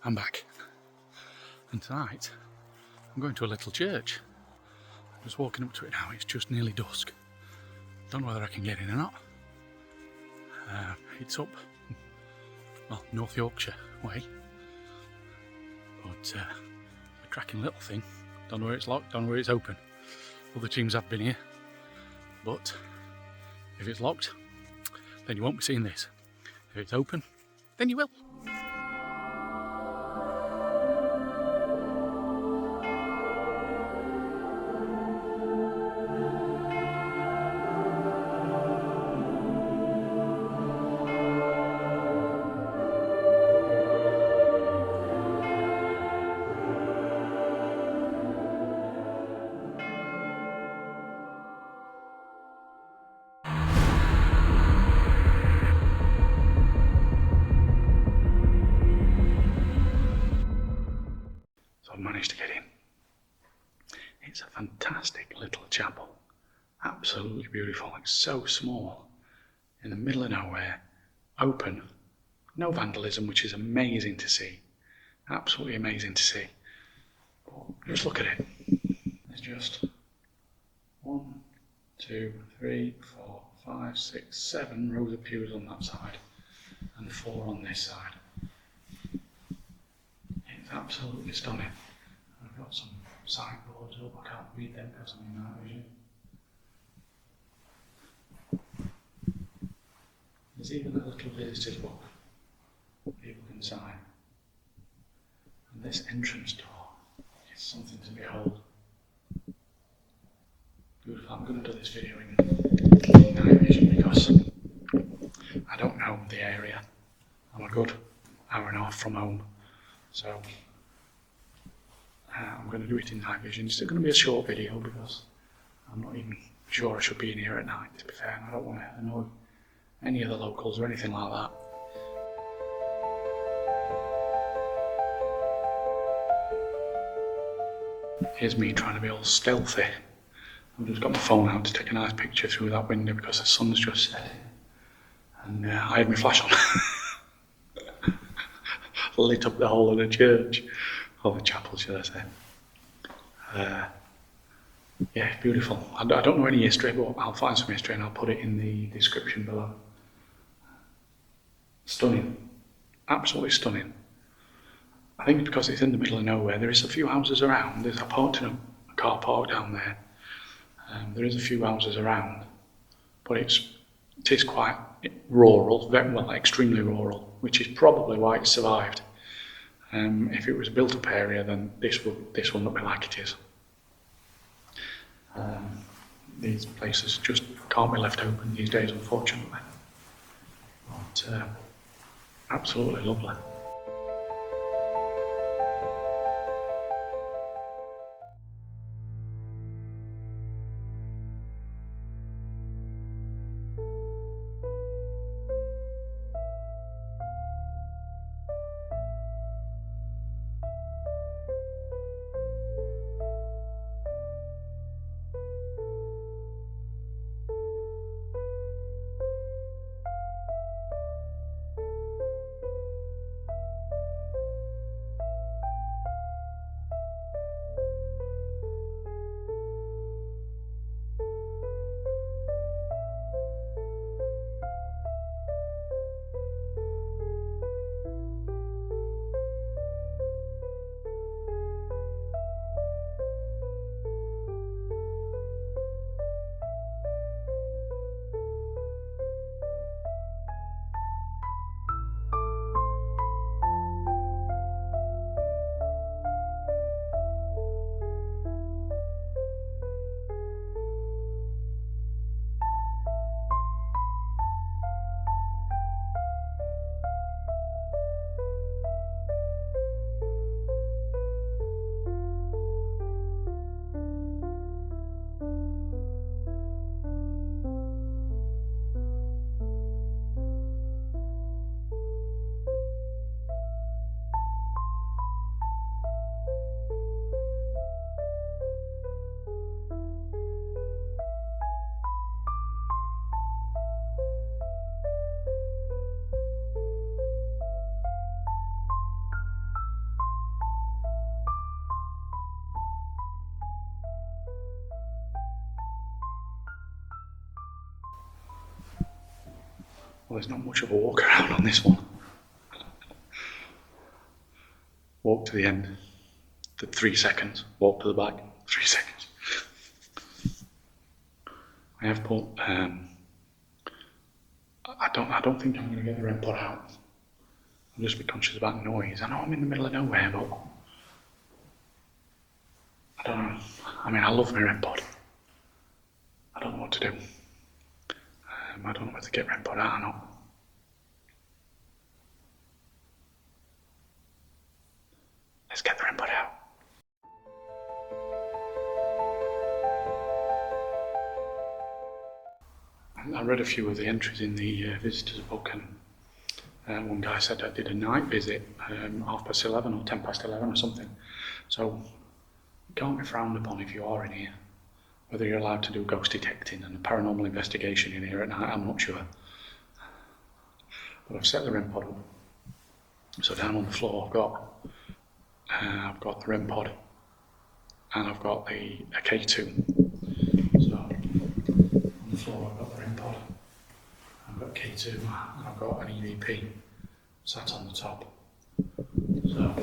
I'm back. And tonight, I'm going to a little church. I'm just walking up to it now, it's just nearly dusk. Don't know whether I can get in or not. It's up, well, North Yorkshire way. But a cracking little thing. Don't know where it's locked, don't know where it's open. Other teams have been here. But if it's locked, then you won't be seeing this. If it's open, then you will. So I've managed to get in. It's a fantastic little chapel. Absolutely beautiful. It's so small. In the middle of nowhere. Open. No vandalism, which is amazing to see. Absolutely amazing to see. But just look at it. There's just 1, 2, 3, 4, 5, 6, 7 rows of pews on that side. And 4 on this side. It's absolutely stunning. I've got some signboards up, I can't read them because I'm in night vision. There's even a little visitor's book people can sign. And this entrance door is something to behold. Beautiful. I'm going to do this video in night vision because I don't know the area. I'm a good hour and a half from home. So I'm going to do it in night vision. It's going to be a short video because I'm not even sure I should be in here at night, to be fair, and I don't want to annoy any of the locals or anything like that. Here's me trying to be all stealthy. I've just got my phone out to take a nice picture through that window because the sun's just setting. And I had my flash on. Lit up the whole of the church, or the chapel, should I say. Yeah, beautiful. I don't know any history, but I'll find some history and I'll put it in the description below. Stunning. Absolutely stunning. I think because it's in the middle of nowhere, there is a few houses around. There's a car park down there. There is a few houses around, but it is quite rural, extremely rural, which is probably why it survived. If it was a built-up area, then this will not be like it is. These places just can't be left open these days, unfortunately. But absolutely lovely. Well, there's not much of a walk around on this one. Walk to the end, 3 seconds. Walk to the back, 3 seconds. I have put. I don't think I'm going to get the REM pod out. I'll just be conscious about noise. I know I'm in the middle of nowhere, but I don't know. I mean, I love my REM pod. I don't know what to do. I don't know whether to get REM pod out or not. Let's get the REM pod out. I read a few of the entries in the visitors book, and one guy said I did a night visit, 11:30 or 11:10 or something. So it can't be frowned upon if you are in here. Whether you're allowed to do ghost detecting and a paranormal investigation in here at night, I'm not sure. But I've set the REM pod up. So down on the floor I've got the REM pod, and I've got a K2. So on the floor I've got the REM pod, I've got K2, and I've got an EVP sat on the top. So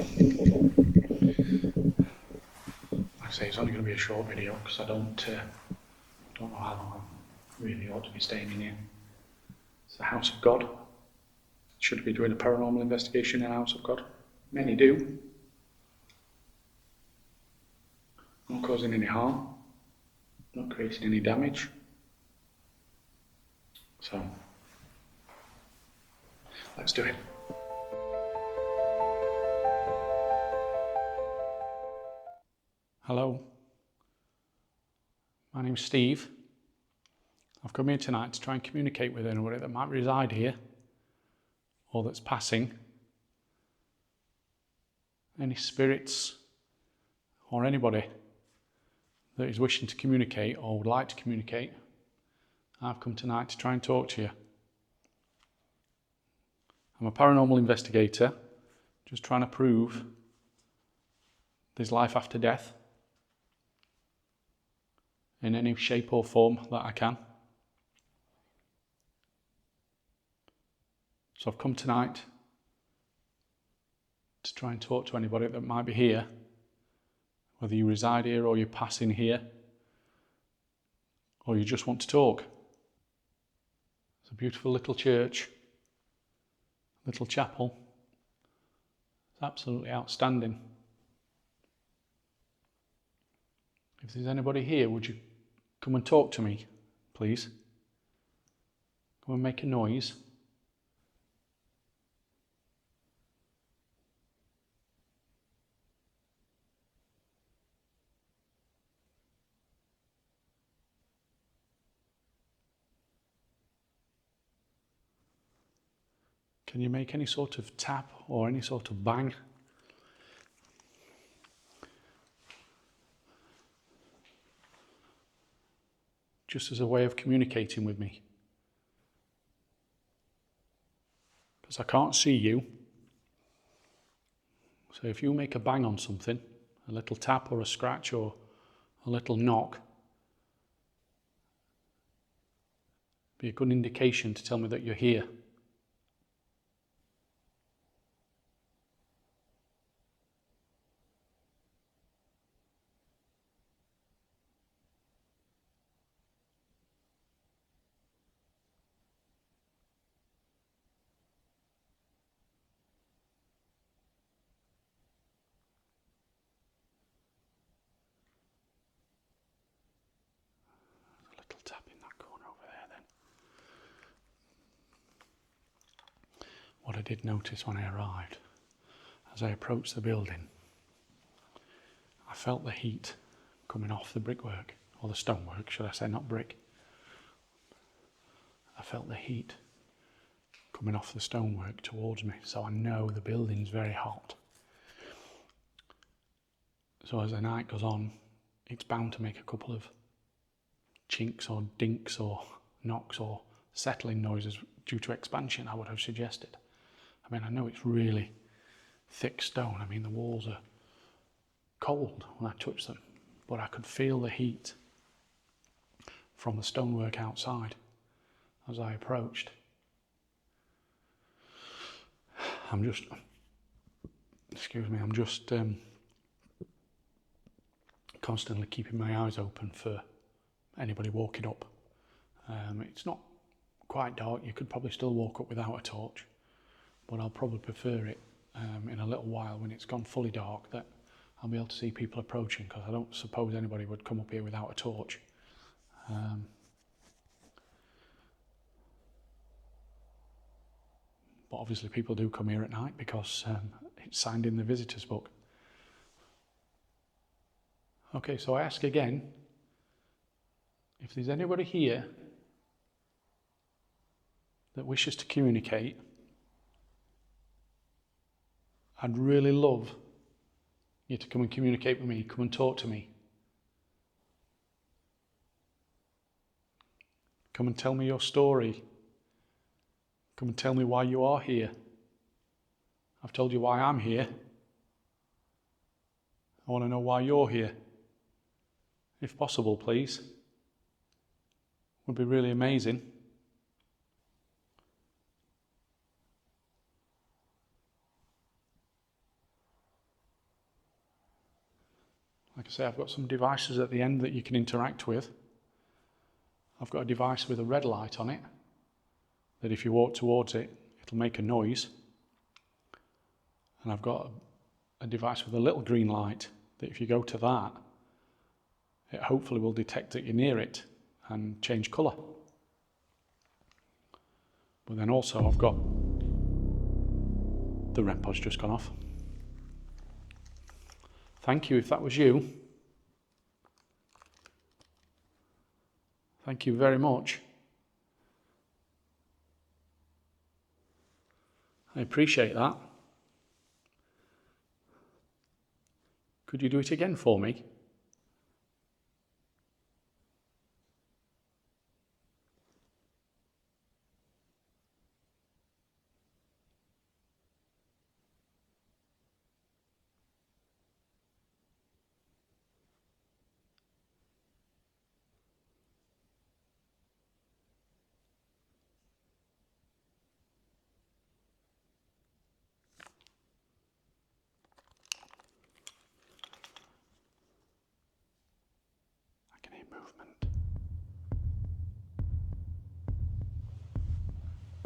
like I say, it's only going to be a short video because I don't know how long I really ought to be staying in here. It's the house of God. Should be doing a paranormal investigation in the house of God. Many do. Not causing any harm, not creating any damage. So, let's do it. Hello, my name's Steve. I've come here tonight to try and communicate with anybody that might reside here or that's passing. Any spirits or anybody that is wishing to communicate or would like to communicate, I've come tonight to try and talk to you. I'm a paranormal investigator, just trying to prove there's life after death in any shape or form that I can. So I've come tonight to try and talk to anybody that might be here, whether you reside here or you're passing here, or you just want to talk. It's a beautiful little church, little chapel. It's absolutely outstanding. If there's anybody here, would you come and talk to me, please? Come and make a noise. Can you make any sort of tap or any sort of bang? Just as a way of communicating with me. Because I can't see you. So if you make a bang on something, a little tap or a scratch or a little knock, be a good indication to tell me that you're here. Tap in that corner over there then. What I did notice when I arrived, as I approached the building, I felt the heat coming off the brickwork, or the stonework, should I say, not brick. I felt the heat coming off the stonework towards me, so I know the building's very hot. So as the night goes on, it's bound to make a couple of chinks or dinks or knocks or settling noises due to expansion, I would have suggested. I mean, I know it's really thick stone. I mean, the walls are cold when I touch them, but I could feel the heat from the stonework outside as I approached. I'm just constantly keeping my eyes open for anybody walking up. It's not quite dark, you could probably still walk up without a torch, but I'll probably prefer it in a little while when it's gone fully dark, that I'll be able to see people approaching, because I don't suppose anybody would come up here without a torch. But obviously people do come here at night because it's signed in the visitors book. Okay, so I ask again, if there's anybody here that wishes to communicate, I'd really love you to come and communicate with me, come and talk to me. Come and tell me your story. Come and tell me why you are here. I've told you why I'm here. I want to know why you're here. If possible, please. Would be really amazing. Like I say, I've got some devices at the end that you can interact with. I've got a device with a red light on it, that if you walk towards it, it'll make a noise. And I've got a device with a little green light, that if you go to that, it hopefully will detect that you're near it and change colour. But then also I've got, the REM pod's just gone off. Thank you if that was you. Thank you very much. I appreciate that. Could you do it again for me? I can hear movement.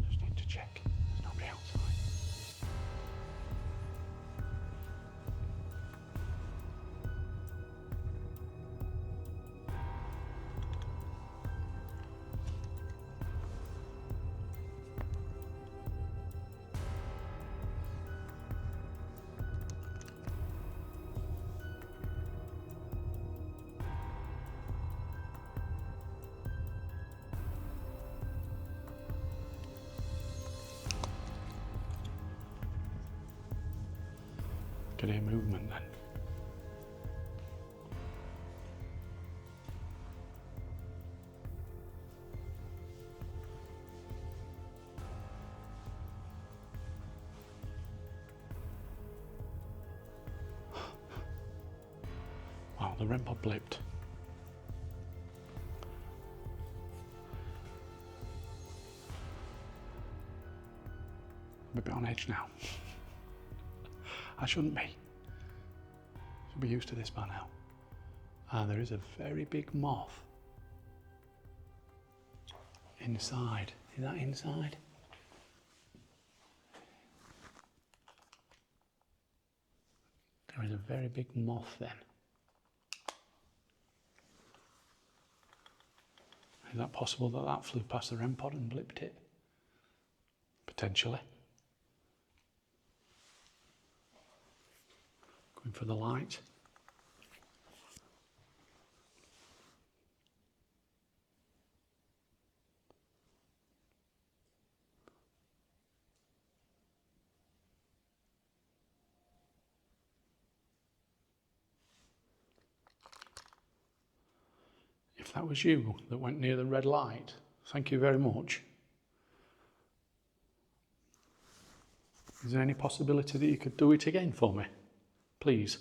Just need to check there's nobody outside. I can hear movement then. Wow, the REM pod blipped. I'm a bit on edge now. I shouldn't be. Should be used to this by now. And there is a very big moth inside. Is that inside? There is a very big moth then. Is that possible that that flew past the REM pod and blipped it? Potentially. Going for the light. If that was you that went near the red light, thank you very much. Is there any possibility that you could do it again for me? Please.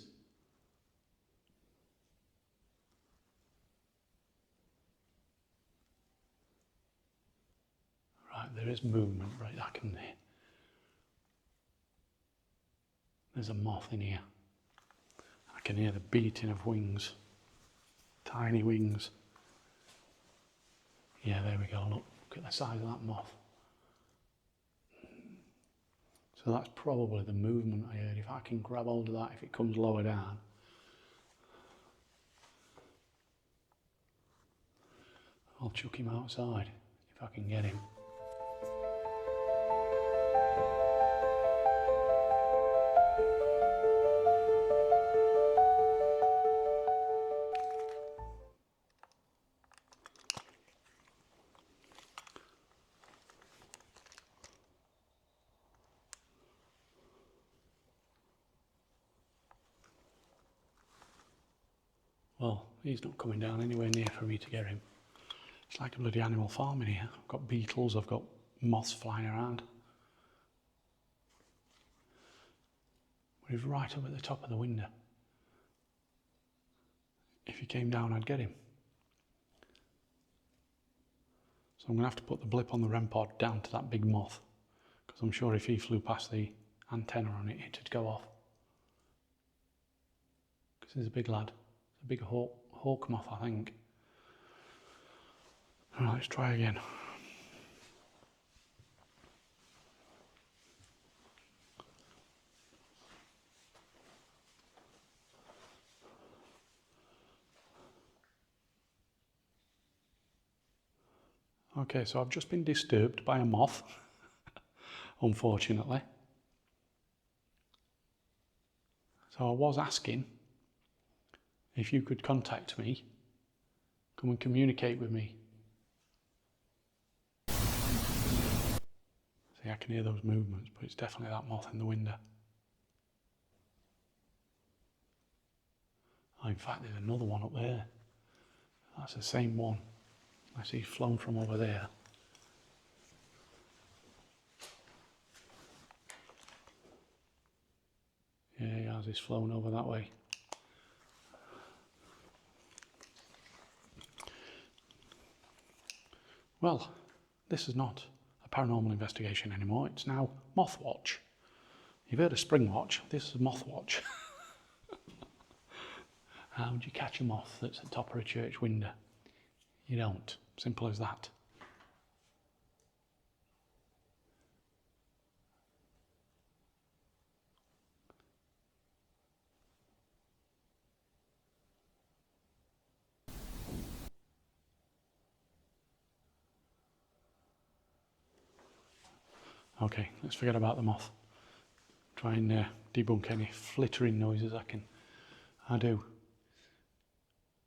Right, there is movement, right, I can hear. There's a moth in here. I can hear the beating of wings. Tiny wings. Yeah, there we go. Look at the size of that moth. So that's probably the movement I heard. If I can grab hold of that, if it comes lower down. I'll chuck him outside if I can get him. Well, he's not coming down anywhere near for me to get him. It's like a bloody Animal Farm in here. I've got beetles, I've got moths flying around. But he's right up at the top of the window. If he came down, I'd get him. So I'm going to have to put the blip on the REM pod down to that big moth, because I'm sure if he flew past the antenna on it, it'd go off. Because he's a big lad. It's a big hawk moth, I think. Right, let's try again. Okay, so I've just been disturbed by a moth, unfortunately. So I was asking if you could contact me, come and communicate with me. See, I can hear those movements, but it's definitely that moth in the window. Oh, in fact, there's another one up there. That's the same one. I see flown from over there. Yeah, he has. He's flown over that way. Well, this is not a paranormal investigation anymore. It's now Moth Watch. You've heard of Spring Watch. This is Moth Watch. How would you catch a moth that's at the top of a church window? You don't. Simple as that. Okay, let's forget about the moth. Try and debunk any flittering noises I do.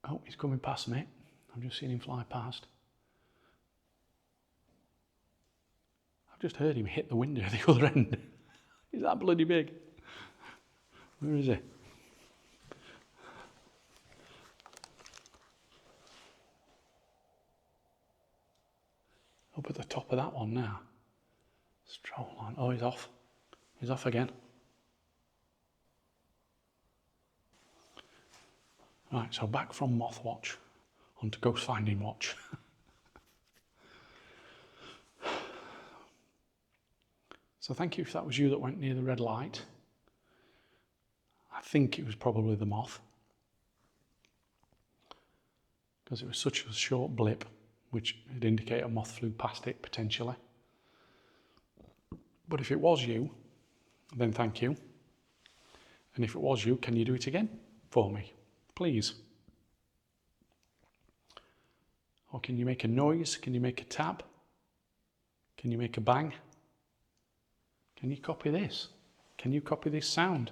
Oh, he's coming past me. I've just seen him fly past. I've just heard him hit the window at the other end. He's that bloody big. Where is he? Up at the top of that one now. Stroll on. Oh, he's off. He's off again. Right, so back from Moth Watch onto Ghost Finding Watch. So thank you if that was you that went near the red light. I think it was probably the moth, because it was such a short blip, which would indicate a moth flew past it potentially. But if it was you, then thank you. And if it was you, can you do it again for me, please? Or can you make a noise? Can you make a tap? Can you make a bang? Can you copy this? Can you copy this sound?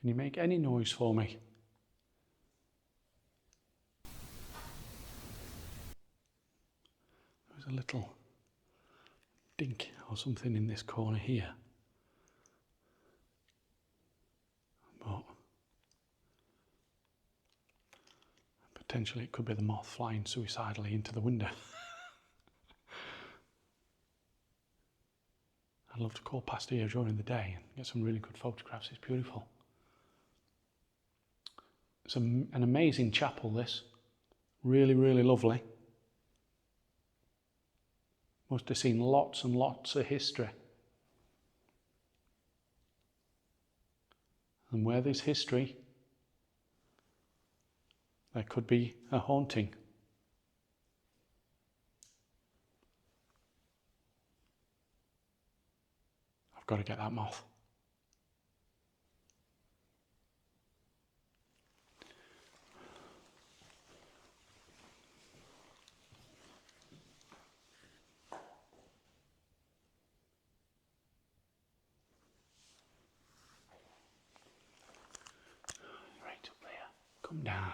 Can you make any noise for me? There's a little dink or something in this corner here. Potentially it could be the moth flying suicidally into the window. I'd love to call past here during the day and get some really good photographs. It's beautiful. It's an amazing chapel, this. Really, really lovely. Must have seen lots and lots of history. And where there's history, there could be a haunting. I've got to get that moth. Right up there. Come down.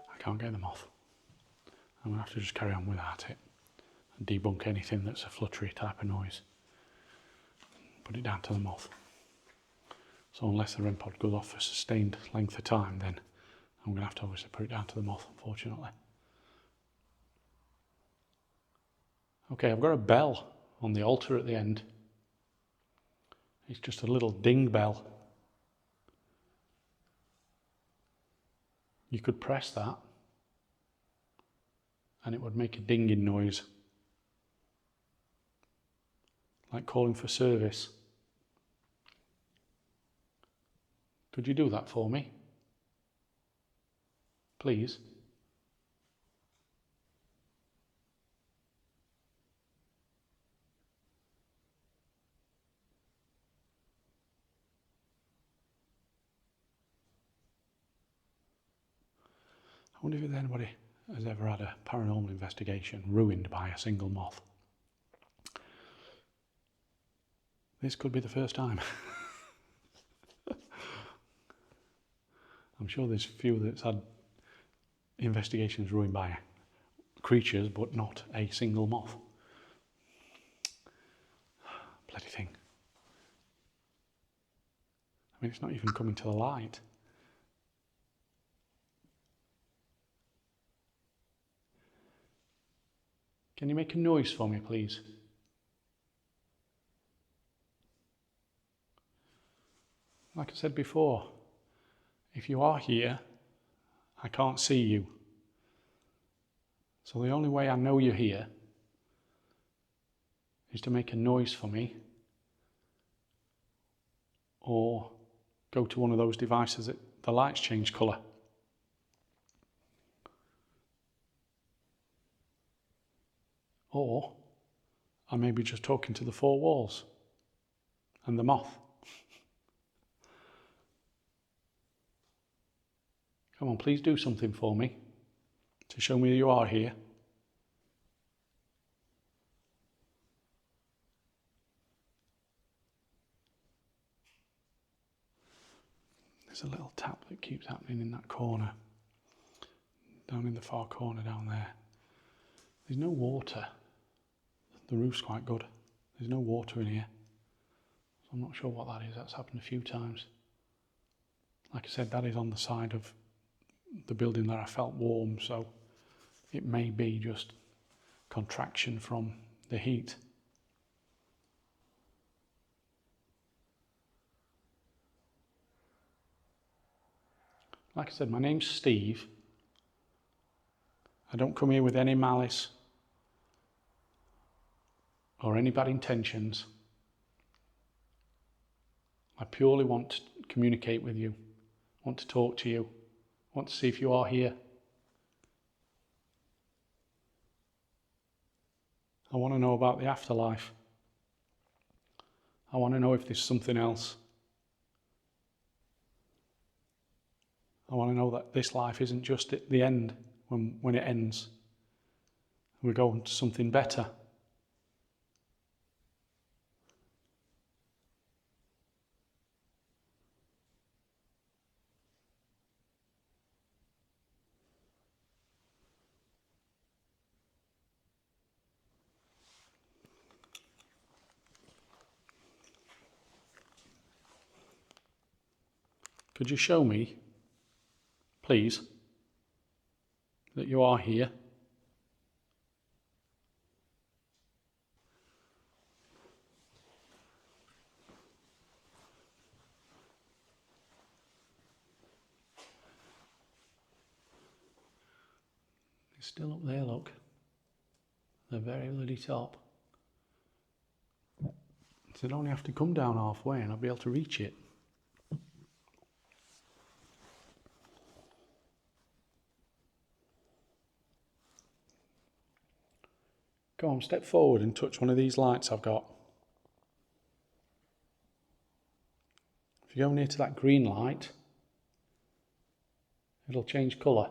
I can't get the moth. I'm going to have to just carry on without it and debunk anything that's a fluttery type of noise. Put it down to the moth. So unless the REM pod goes off for a sustained length of time, then I'm going to have to obviously put it down to the moth, unfortunately. Okay, I've got a bell on the altar at the end. It's just a little ding bell. You could press that and it would make a dinging noise, like calling for service. Could you do that for me? Please? I wonder if anybody has ever had a paranormal investigation ruined by a single moth. This could be the first time. I'm sure there's a few that's had investigations ruined by creatures, but not a single moth. Bloody thing. I mean, it's not even coming to the light. Can you make a noise for me, please? Like I said before, if you are here, I can't see you. So the only way I know you're here is to make a noise for me, or go to one of those devices that the lights change colour. Or I may be just talking to the four walls and the moth. Come on, please do something for me to show me you are here. There's a little tap that keeps happening in that corner, down in the far corner down there. There's no water. The roof's quite good. There's no water in here. So I'm not sure what that is. That's happened a few times. Like I said, that is on the side of the building that I felt warm, so it may be just contraction from the heat. Like I said, my name's Steve. I don't come here with any malice or any bad intentions. I purely want to communicate with you, want to talk to you, want to see if you are here. I want to know about the afterlife. I want to know if there's something else. I want to know that this life isn't just at the end, when it ends. We're going to something better. Could you show me, please, that you are here? It's still up there, look. The very bloody top. So I'd only have to come down halfway and I'll be able to reach it. Go on, step forward and touch one of these lights I've got. If you go near to that green light, it'll change colour.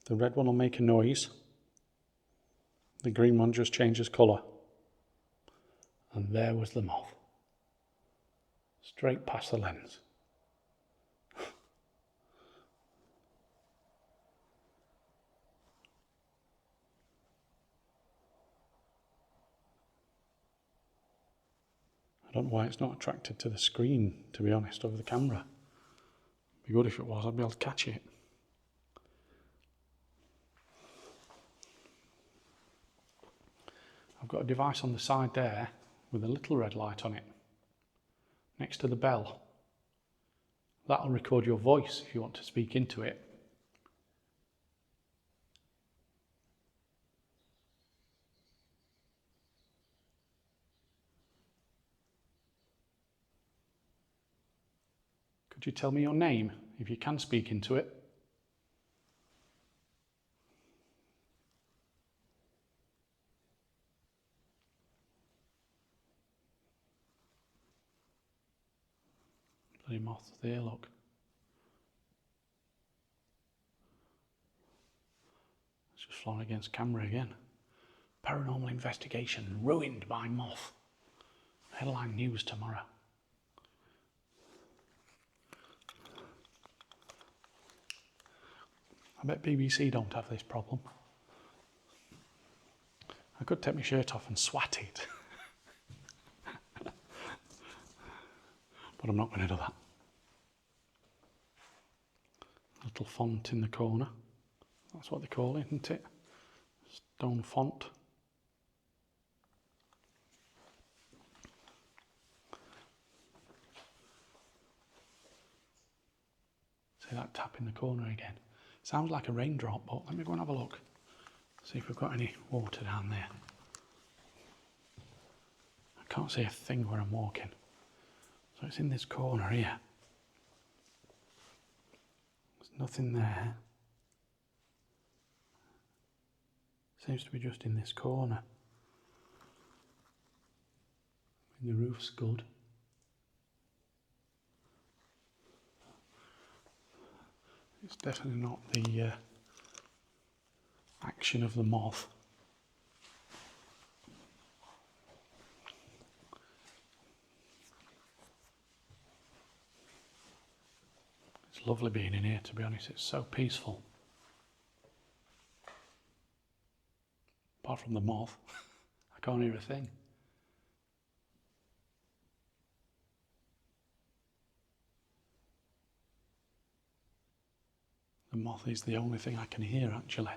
The red one will make a noise. The green one just changes colour. And there was the moth. Straight past the lens. I don't know why it's not attracted to the screen, to be honest, over the camera. It'd be good if it was, I'd be able to catch it. I've got a device on the side there with a little red light on it, next to the bell. That'll record your voice if you want to speak into it. Could you tell me your name, if you can speak into it? Bloody moth there, look. It's just flown against camera again. Paranormal investigation ruined by moth. Headline news tomorrow. I bet BBC don't have this problem. I could take my shirt off and swat it. But I'm not going to do that. Little font in the corner. That's what they call it, isn't it? Stone font. See that tap in the corner again? Sounds like a raindrop, but let me go and have a look. See if we've got any water down there. I can't see a thing where I'm walking. So it's in this corner here. There's nothing there. Seems to be just in this corner. The roof's good. It's definitely not the action of the moth. It's lovely being in here, to be honest. It's so peaceful. Apart from the moth, I can't hear a thing. The moth is the only thing I can hear, actually.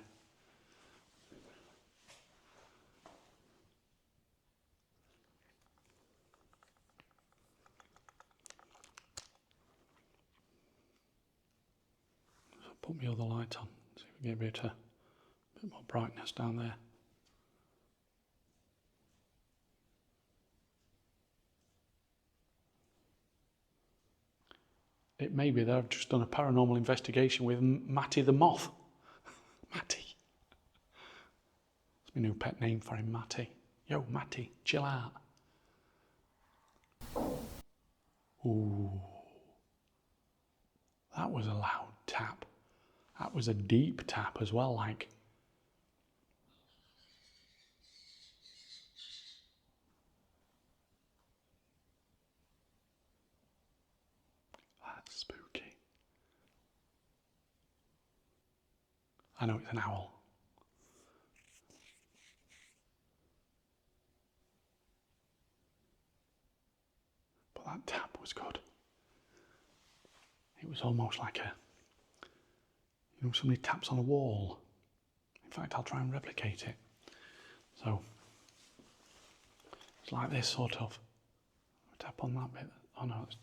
So put my other light on, see if we get a bit more brightness down there. It may be that I've just done a paranormal investigation with Matty the moth. Matty. That's my new pet name for him, Matty. Yo, Matty, chill out. Ooh. That was a loud tap. That was a deep tap as well, like. That's spooky. I know it's an owl. That tap was good. It was almost like somebody taps on a wall. In fact, I'll try and replicate it. So, it's like this sort of. Tap on that bit. Oh no, it's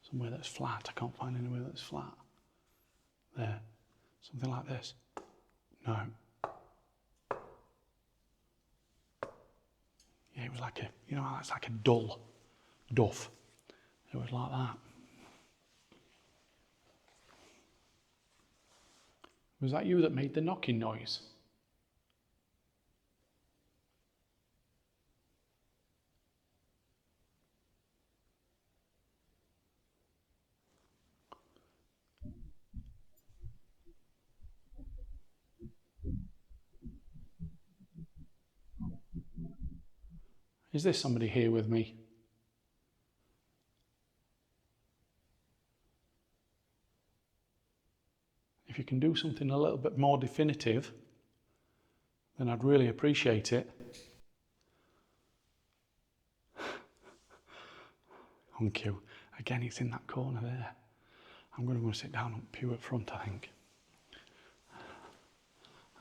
somewhere that's flat. I can't find anywhere that's flat. There. Something like this. No. Yeah, it was like it's like a dull duff. It was like that. Was that you that made the knocking noise? Is there somebody here with me? If you can do something a little bit more definitive, then I'd really appreciate it. Thank you. Again, it's in that corner there. I'm going to go sit down on pew at front, I think.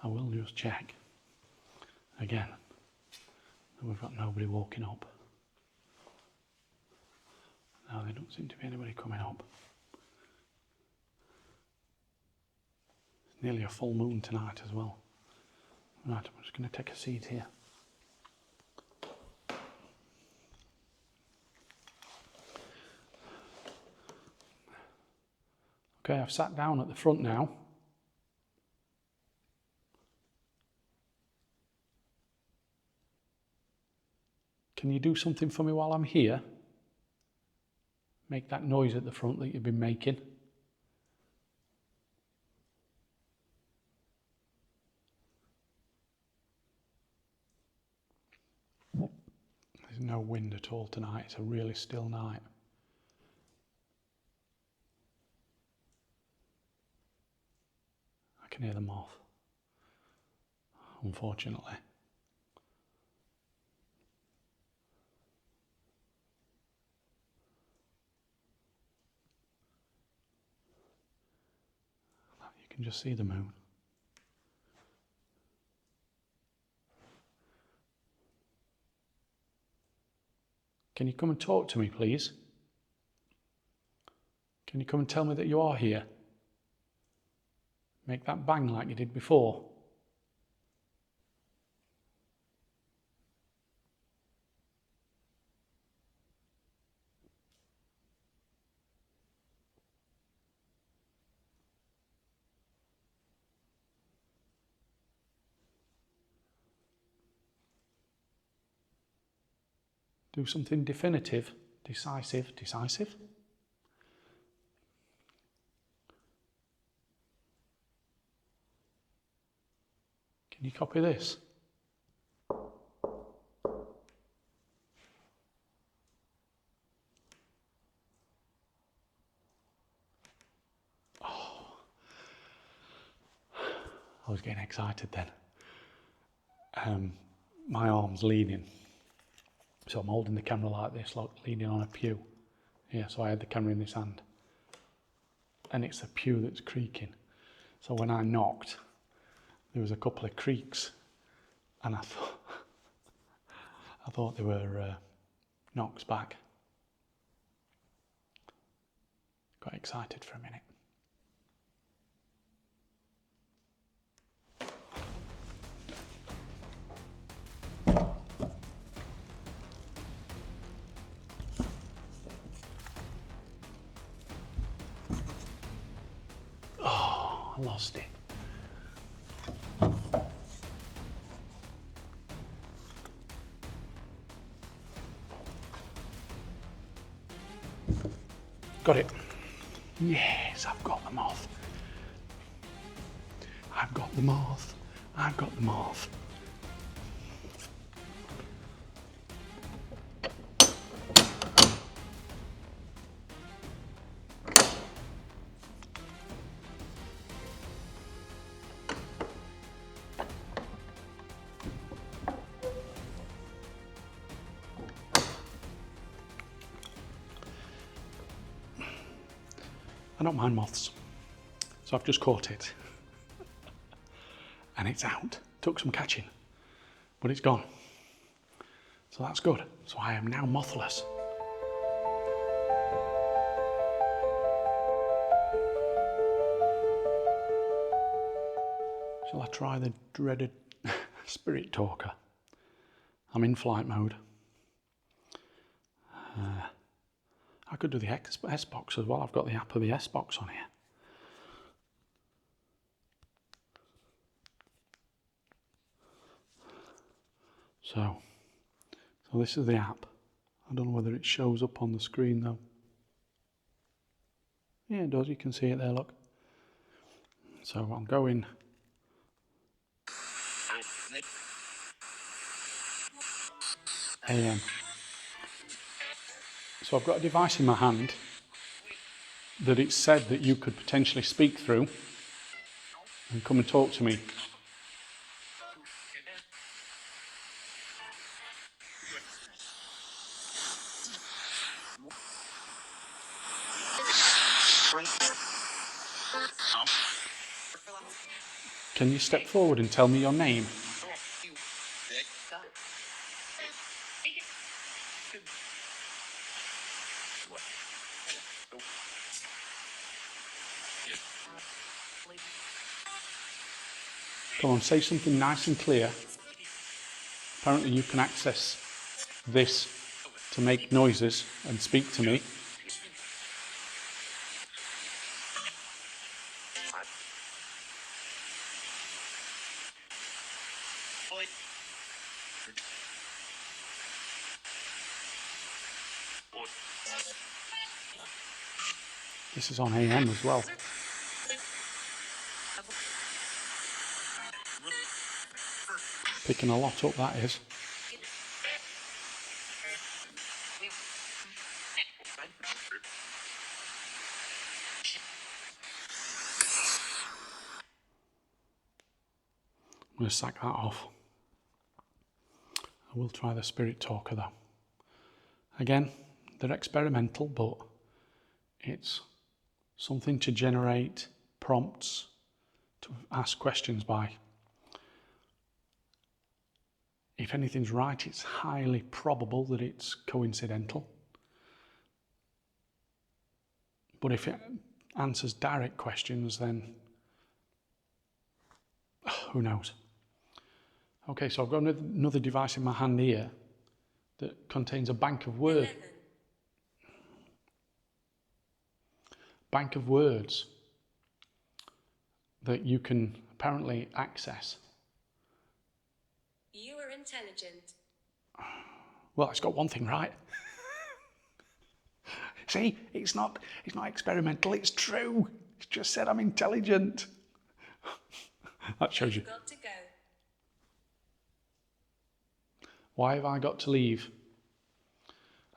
I will just check. Again, that we've got nobody walking up. No, there don't seem to be anybody coming up. It's nearly a full moon tonight as well. Right, I'm just going to take a seat here. Okay, I've sat down at the front now. Can you do something for me while I'm here? Make that noise at the front that you've been making. There's no wind at all tonight. It's a really still night. I can hear the moth, unfortunately. You can just see the moon. Can you come and talk to me, please? Can you come and tell me that you are here? Make that bang like you did before. Do something definitive, decisive. Can you copy this? I was getting excited then. My arm's leaning. So I'm holding the camera like this, like leaning on a pew. Yeah, so I had the camera in this hand. And it's a pew that's creaking. So when I knocked, there was a couple of creaks. And I thought they were knocks back. Got excited for a minute. I lost it. Got it. Yes, I've got the moth. I've got the moth. I've got the moth. I don't mind moths. So I've just caught it. And it's out. Took some catching, but it's gone. So that's good. So I am now mothless. Shall I try the dreaded spirit talker? I'm in flight mode. I could do the S-Box as well. I've got the app of the S-Box on here. So this is the app. I don't know whether it shows up on the screen though. Yeah, it does. You can see it there, look. So I'll go in. AM. So I've got a device in my hand that it said that you could potentially speak through and come and talk to me. Can you step forward and tell me your name? Come on, say something nice and clear. Apparently you can access this to make noises and speak to me. This is on AM as well. Picking a lot up, that is. I'm going to sack that off. I will try the spirit talker though. Again, they're experimental, but it's something to generate prompts to ask questions by. If anything's right, it's highly probable that it's coincidental. But if it answers direct questions, then who knows? Okay, so I've got another device in my hand here that contains a bank of words. Bank of words that you can apparently access. You are intelligent. Well, it's got one thing right. See, it's not experimental, it's true. It's just said I'm intelligent. That shows you. You've got to go. Why have I got to leave?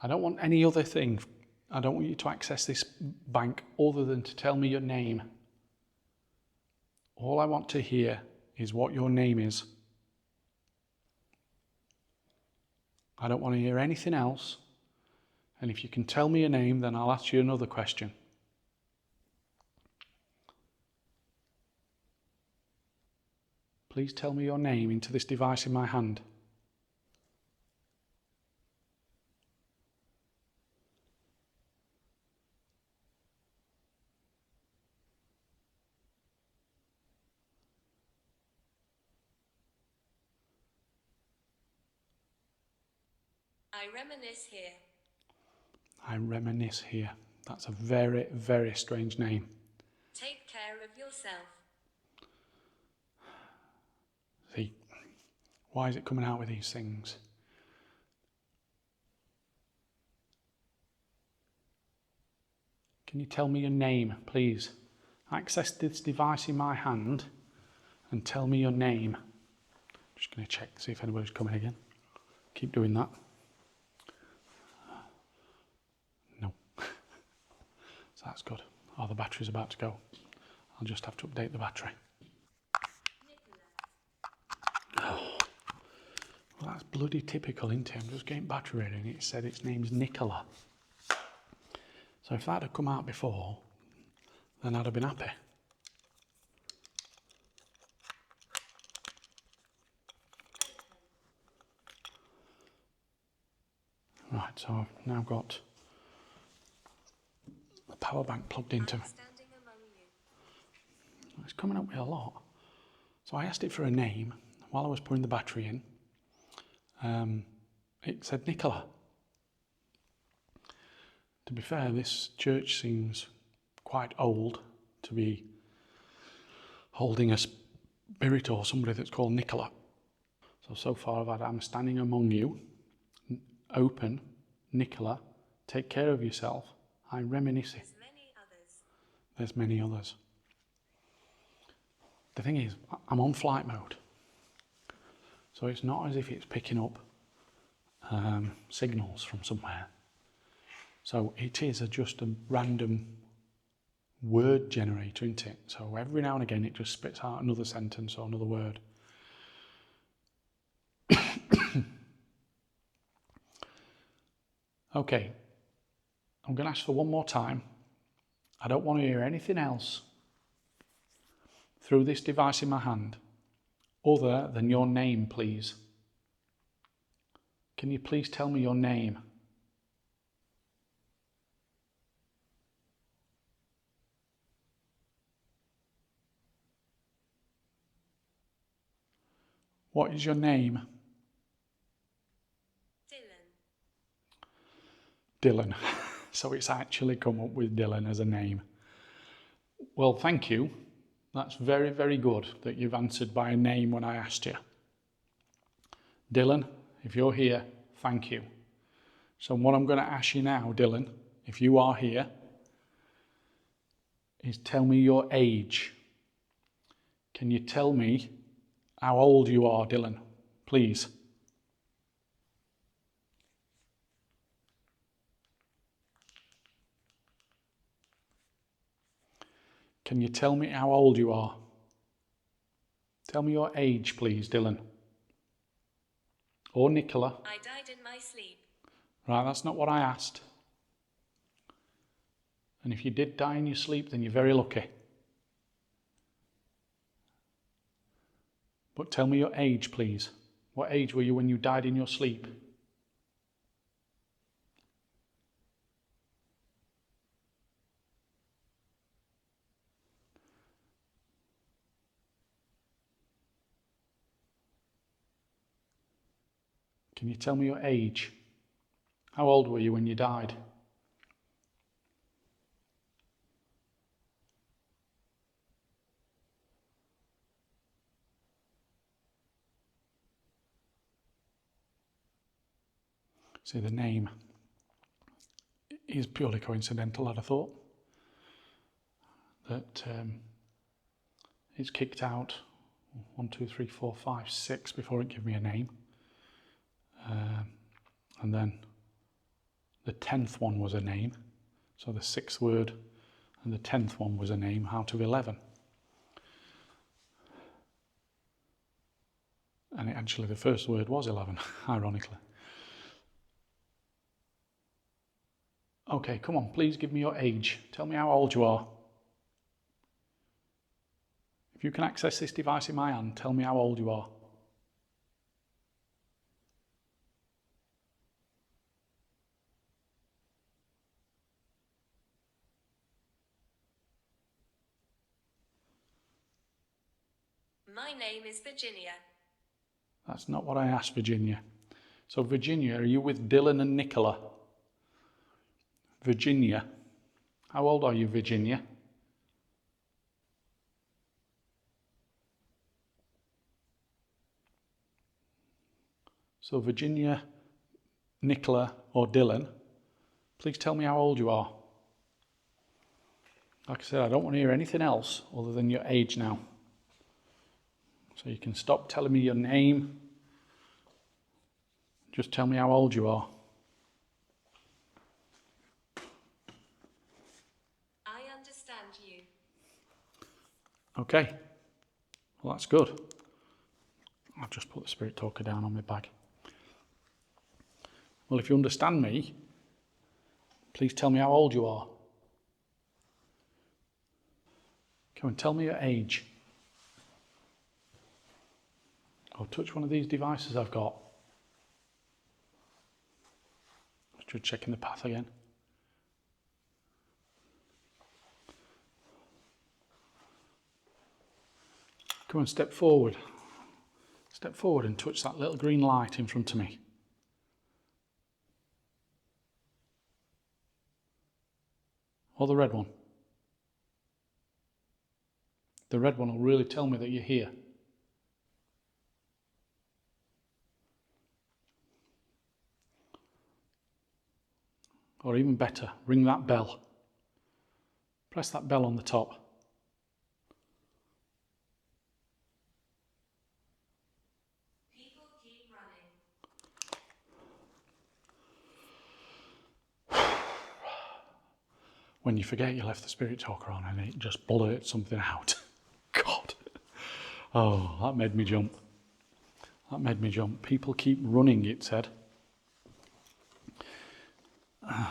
I don't want any other thing. I don't want you to access this bank other than to tell me your name. All I want to hear is what your name is. I don't want to hear anything else. And if you can tell me your name, then I'll ask you another question. Please tell me your name into this device in my hand. I reminisce here. I reminisce here. That's a very, very strange name. Take care of yourself. See, why is it coming out with these things? Can you tell me your name, please? Access this device in my hand and tell me your name. Just going to check, see if anybody's coming again. Keep doing that. No. So that's good. Oh, the battery's about to go. I'll just have to update the battery. Oh, well, that's bloody typical, isn't it? I'm just getting battery ready and it said its name's Nicola. So if that had come out before, then I'd have been happy. Right, so I've now got the power bank plugged into I'm it. standing among you. It's coming up with a lot. So I asked it for a name while I was putting the battery in. It said Nicola. To be fair, this church seems quite old to be holding a spirit or somebody that's called Nicola. So far I've had I'm standing among you, open, Nicola, take care of yourself, I'm reminiscing. There's many others. There's many others. The thing is, I'm on flight mode. So it's not as if it's picking up signals from somewhere. So it is just a random word generator, isn't it? So every now and again it just spits out another sentence or another word. Okay, I'm going to ask for one more time. I don't want to hear anything else through this device in my hand other than your name, please. Can you please tell me your name? What is your name? Dylan. Dylan. So it's actually come up with Dylan as a name. Well, thank you. That's very, very good that you've answered by a name when I asked you. Dylan, if you're here, thank you. So what I'm going to ask you now, Dylan, if you are here, is tell me your age. Can you tell me how old you are, Dylan? Please. Can you tell me how old you are? Tell me your age, please, Dylan. Or Nicola. I died in my sleep. Right, that's not what I asked. And if you did die in your sleep, then you're very lucky. But tell me your age, please. What age were you when you died in your sleep? Can you tell me your age? How old were you when you died? See, the name is purely coincidental, I'd have thought. That it's kicked out 1, 2, 3, 4, 5, 6 before it gave me a name. And then the 10th one was a name. So the 6th word and the 10th one was a name out of 11. And actually the first word was 11, ironically. Okay, come on, please give me your age. Tell me how old you are. If you can access this device in my hand, tell me how old you are. My name is Virginia. That's not what I asked, Virginia. So, Virginia, are you with Dylan and Nicola? Virginia. How old are you, Virginia? So, Virginia, Nicola, or Dylan, please tell me how old you are. Like I said, I don't want to hear anything else other than your age now. So you can stop telling me your name. Just tell me how old you are. I understand you. Okay. Well, that's good. I'll just put the spirit talker down on my bag. Well, if you understand me, please tell me how old you are. Come on, tell me your age. Or touch one of these devices I've got. Just checking the path again. Come on, step forward. Step forward and touch that little green light in front of me. Or the red one. The red one will really tell me that you're here. Or even better, ring that bell. Press that bell on the top. People keep running. When you forget you left the spirit talker on and it just blurts something out. God. Oh, that made me jump. That made me jump. People keep running, it said.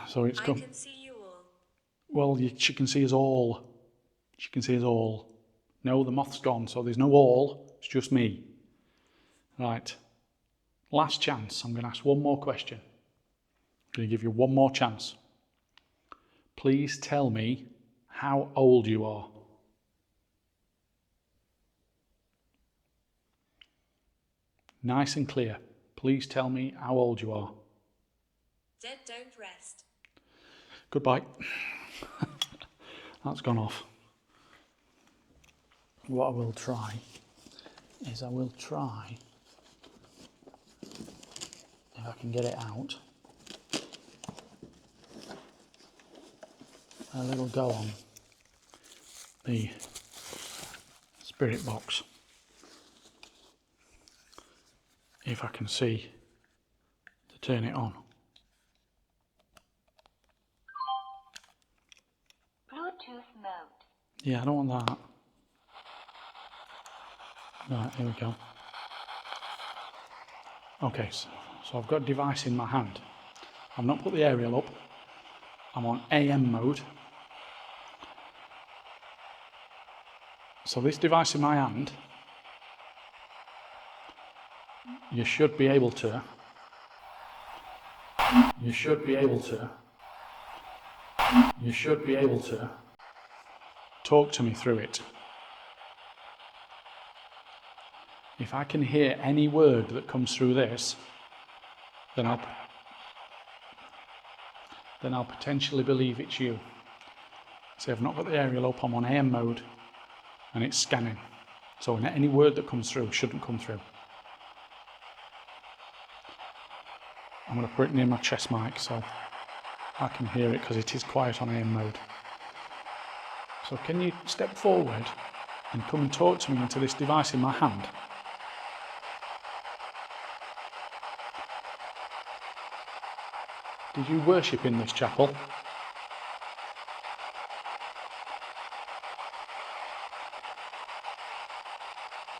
So it's come. I can see you all. Well, she can see us all. She can see us all. No, the moth's gone, so there's no all. It's just me. Right. Last chance. I'm going to ask one more question. I'm going to give you one more chance. Please tell me how old you are. Nice and clear. Please tell me how old you are. Dead don't rest. Goodbye. That's gone off. What I will try is if I can get it out, a little go on the spirit box. If I can see to turn it on. Bluetooth mode. Yeah, I don't want that. Right, here we go. Okay, so I've got a device in my hand. I've not put the aerial up. I'm on AM mode. So this device in my hand, you should be able to talk to me through it. If I can hear any word that comes through this, then I'll potentially believe it's you. See, I've not got the aerial up, I'm on AM mode, and it's scanning. So any word that comes through shouldn't come through. I'm going to put it near my chest mic so I can hear it because it is quiet on AM mode. So can you step forward and come and talk to me into this device in my hand? Did you worship in this chapel?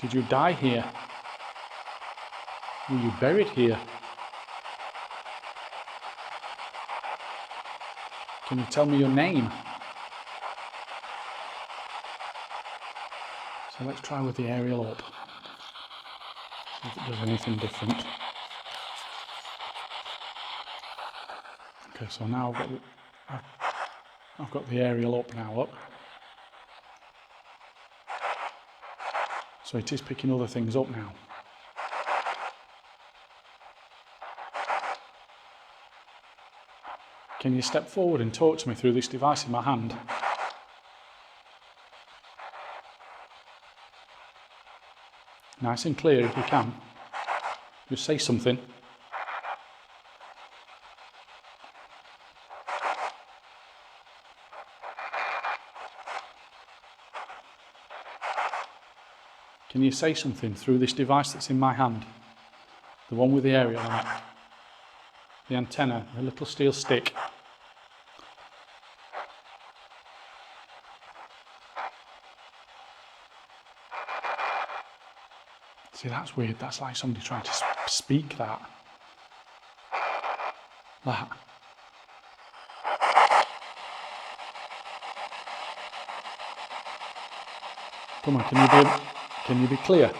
Did you die here? Were you buried here? Can you tell me your name? So let's try with the aerial up. See if it does anything different. Okay, so now I've got the aerial up now, look. So it is picking other things up now. Can you step forward and talk to me through this device in my hand? Nice and clear if you can. Just say something. Can you say something through this device that's in my hand? The one with the aerial on it. The antenna, the little steel stick. See, that's weird. That's like somebody trying to speak that. That. Come on, can you be clear?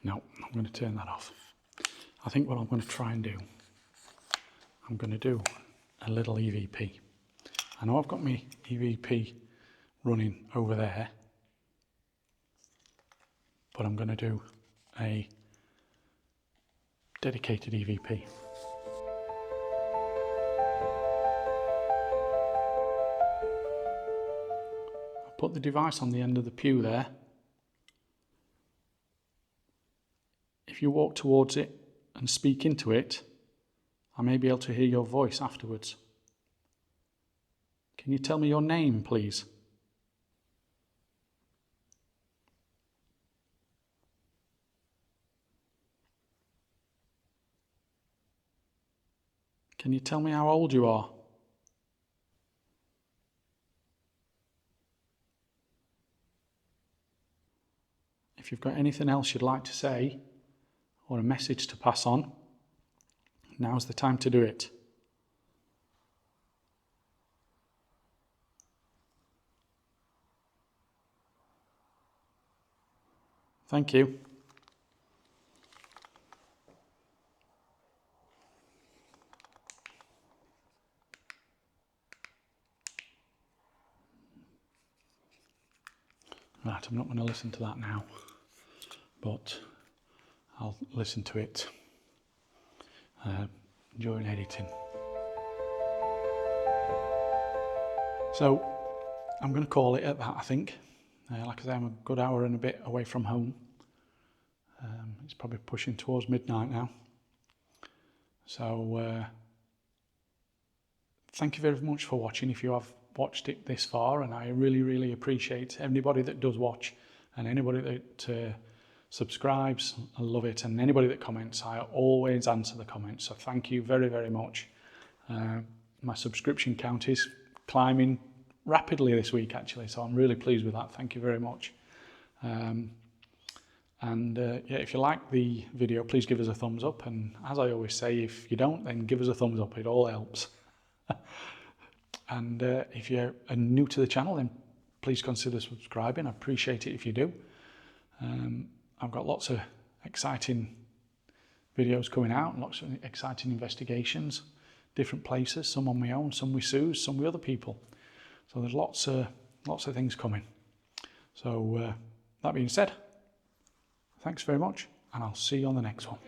No, I'm going to turn that off. I think what I'm going to try and do, I'm going to do a little EVP. I know I've got my EVP running over there, but I'm going to do a dedicated EVP. I'll put the device on the end of the pew there. If you walk towards it and speak into it, I may be able to hear your voice afterwards. Can you tell me your name, please? Can you tell me how old you are? If you've got anything else you'd like to say or a message to pass on, now's the time to do it. Thank you. Right, I'm not going to listen to that now, but I'll listen to it during editing. So I'm going to call it at that, I think. Like I say, I'm a good hour and a bit away from home. It's probably pushing towards midnight now. So thank you very much for watching if you have watched it this far, and I really, really appreciate anybody that does watch and anybody that subscribes. I love it, and anybody that comments, I always answer the comments, so thank you very, very much. My subscription count is climbing rapidly this week actually, so I'm really pleased with that. Thank you very much. Yeah, if you like the video, please give us a thumbs up, and as I always say, if you don't, then give us a thumbs up, it all helps. And if you're new to the channel, then please consider subscribing. I appreciate it if you do. I've got lots of exciting videos coming out, lots of exciting investigations, different places, some on my own, some with Sue's, some with other people. So there's lots of things coming. So that being said, thanks very much, and I'll see you on the next one.